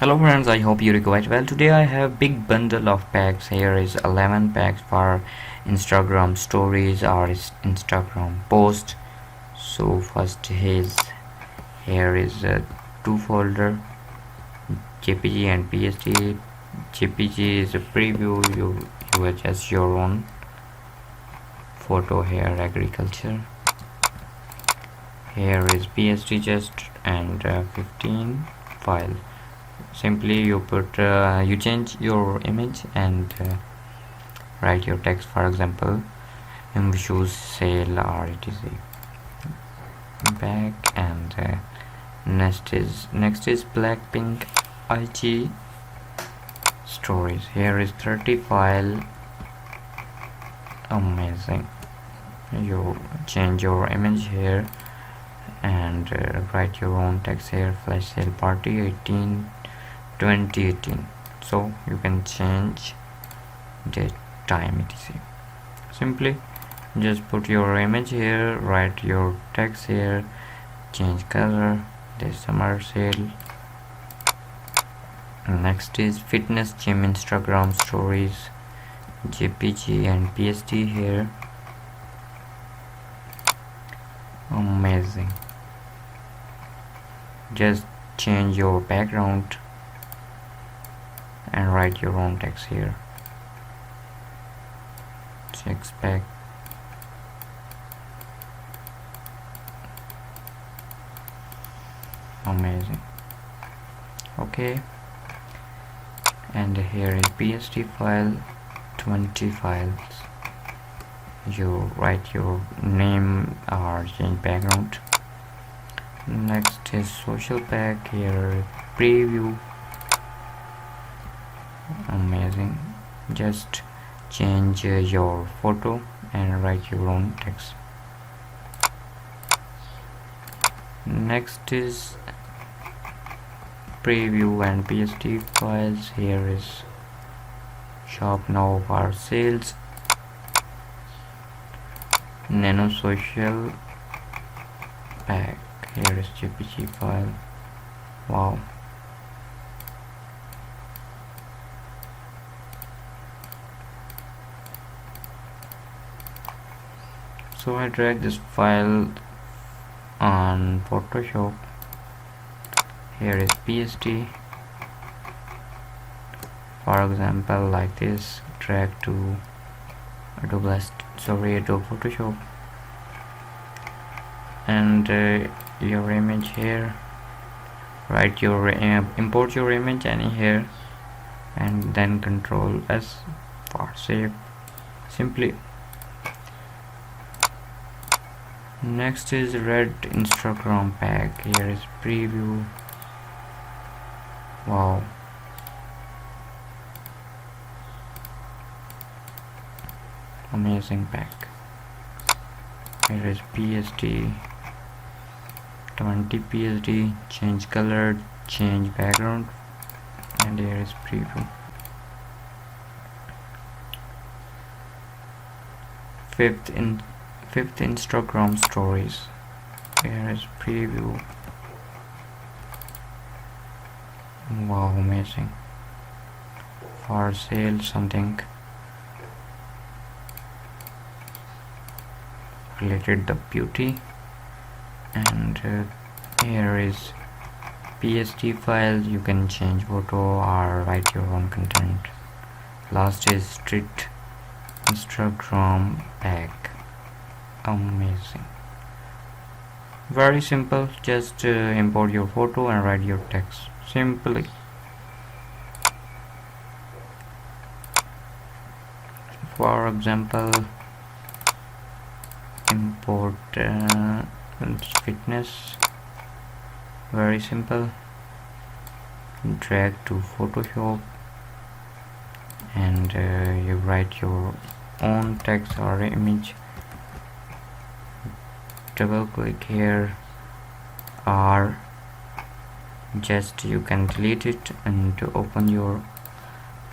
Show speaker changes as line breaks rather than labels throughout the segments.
Hello friends, I hope you're quite well. Today I have big bundle of packs. Here is 11 packs for Instagram stories or Instagram post. So first here is a two folder, JPG and PSD. JPG is a preview. You adjust your own photo here, agriculture. Here is PSD just and 15 file. Simply you put you change your image and write your text. For example, shoes sale or etc. Back and next is Blackpink IG stories. Here is 30 file. Amazing. You change your image here and write your own text here. Flash sale party 2018. So you can change the time etc. Simply just put your image here, write your text here, change color. This summer sale. Next is fitness gym Instagram stories, JPG and PSD here. Amazing. Just change your background and write your own text here. Six pack. Amazing. Okay, and here is PSD file, 20 files. You write your name or change background. Next is social pack. Here preview. Amazing. Just change your photo and write your own text. Next is preview and PSD files. Here is shop now for sales, nano social pack. Here is JPG file. Wow. So I drag this file on Photoshop. Here is PSD. For example, like this, drag to Adobe Photoshop and your image here. Write your import your image any here and then Control S for save. Simply. Next is red Instagram pack. Here is preview. Wow. Amazing pack. Here is PSD, 20 PSD, change color, change background, and here is preview. Fifth Instagram stories. Here is preview. Wow, amazing. For sale something related the beauty, and here is PSD file. You can change photo or write your own content. Last is street Instagram pack. Amazing. Very simple. Just import your photo and write your text simply. For example, import fitness. Very simple. Drag to Photoshop and you write your own text or image. Double click here, or just you can delete it and to open your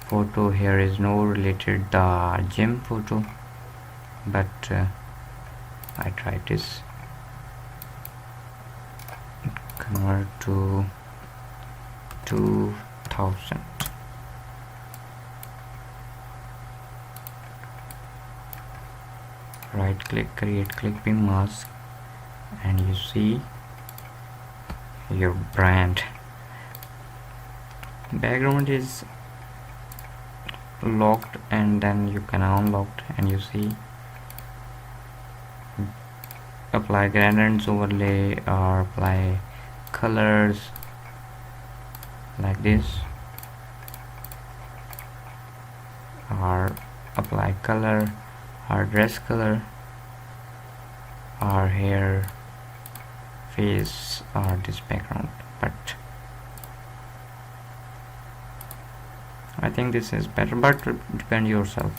photo. Here is no related the gym photo, but I tried this. Convert to 1000. Right click, create clipping mask, and you see your brand. Background is locked and then you can unlock, and you see apply gradients overlay or apply colors like this, or apply color or dress color or hair, face, or this background. But I think this is better, but depend yourself.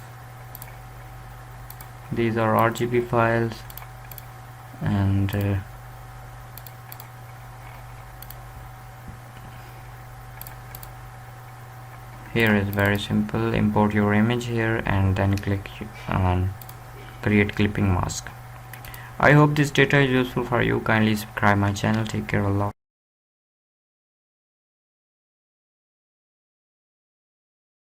These are RGB files, and here is very simple. Import your image here and then click on create clipping mask. I hope this data is useful for you. Kindly subscribe my channel. Take care. Allah.